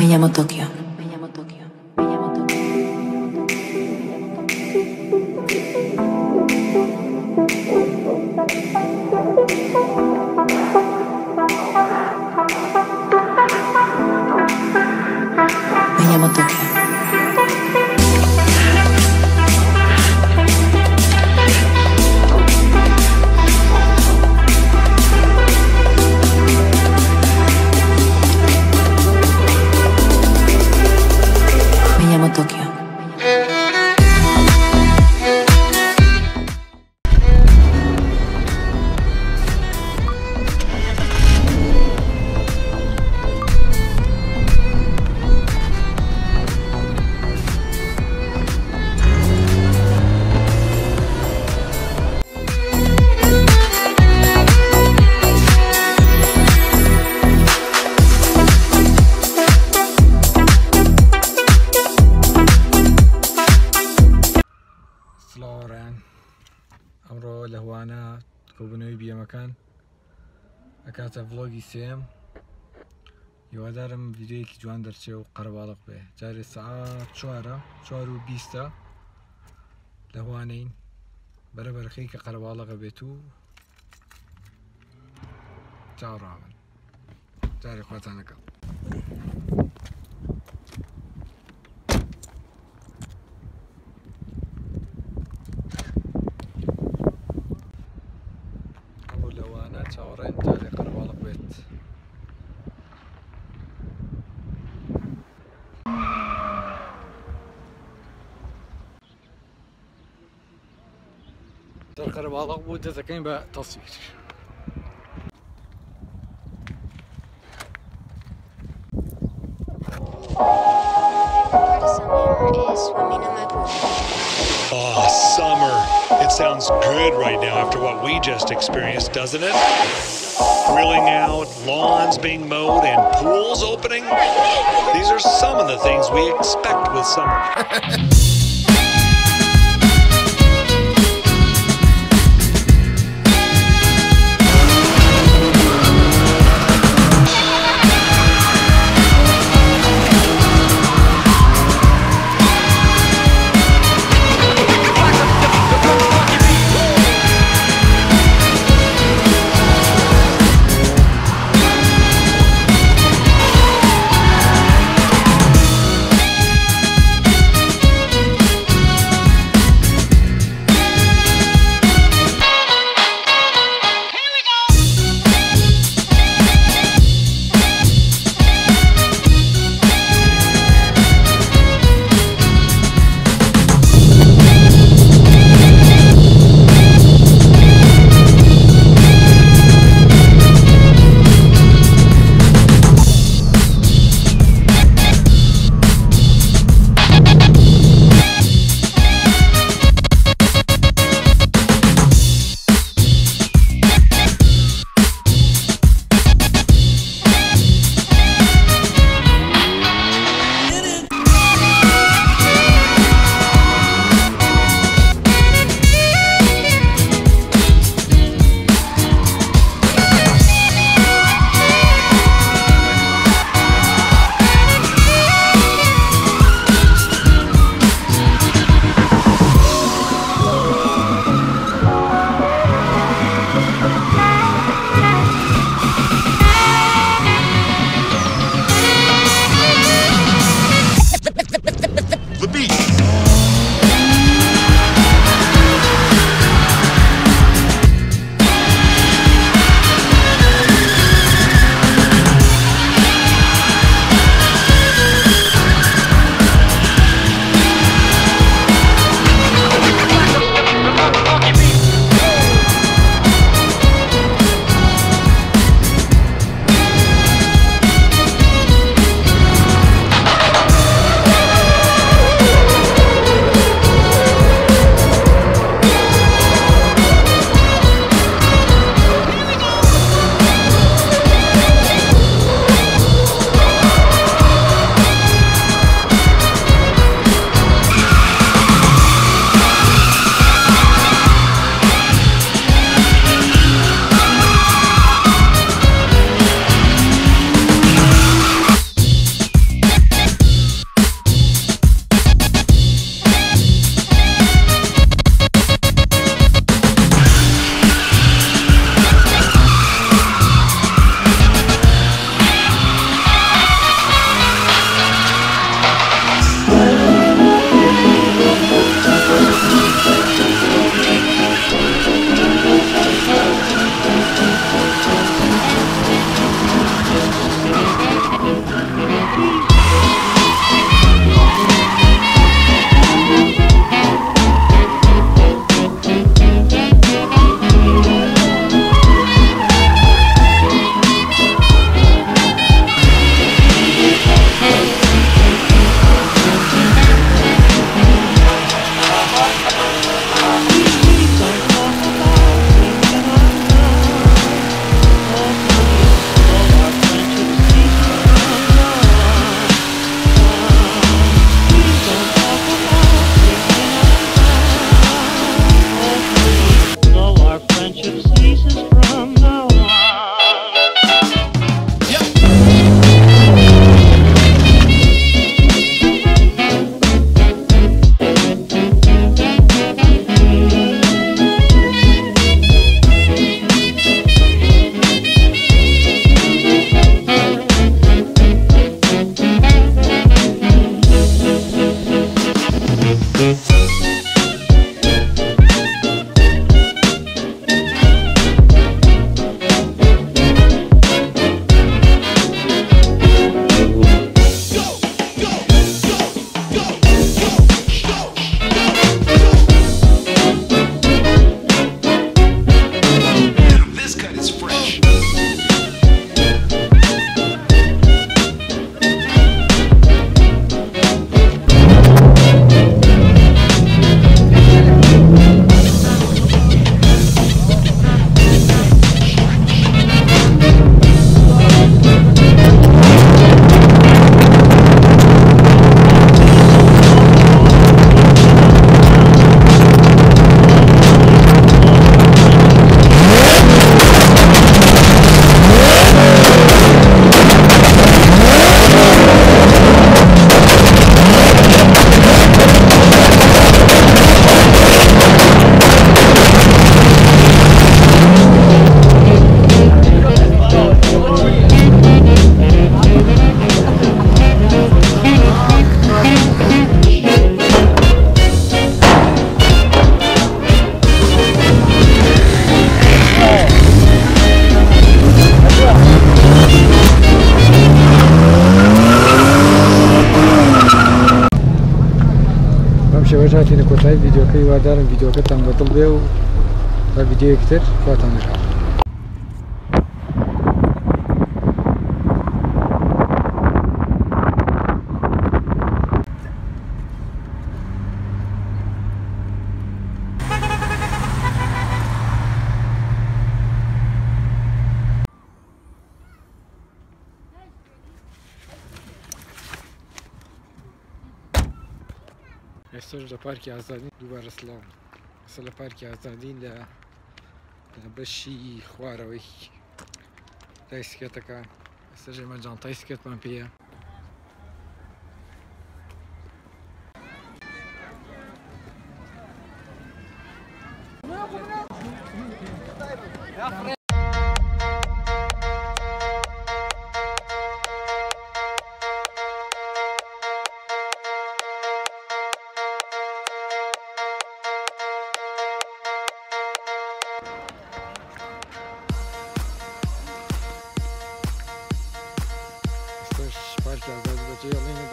Me llamo Tokio. Me llamo Tokio. Me llamo Tokio. Me llamo Tokio. Me llamo Tokio. سڵاوەڕێیان ئەمڕۆ لە هوانە ڕووبنەوەی بیەمەکان ئەکاتە ڤڵۆگی سێم هیوادارم ڤیدیۆیەکی جوان دەرچێ و قەرەباڵغ بێ. جارێ سەعات 4:20 لە هوانەین بەرەبەرخەی کە قەرەباڵغە بێت و چاوەڕابن. جارێ خواتان لەگەڵ. چاوەڕێن جارێ قەرەباڵغ بێت. جار قەرەباڵغ بوو دەستەکەین بە تەسویر. Oh, summer. It sounds good right now after what we just experienced, doesn't it? Grilling out, lawns being mowed, and pools opening. These are some of the things we expect with summer. شەوەش هاتینە کۆتایی ڤیدیۆکەی وادارم ڤیدیۆکەتان بەدڵ بێ و تا ڤیدیۆیەکتر خواتان لەگەڵ. ئێستاش لە پارکی ئازادین دووبارە سڵاو. ئێستا لە پارکی ئازادین لە بەشی خوارەوەی لای سکێتەکە. ئێستا ئێمە جانتای سکێتمان پێیە. ئێستاش پارکی ئازادی بەجێ هەڵێنە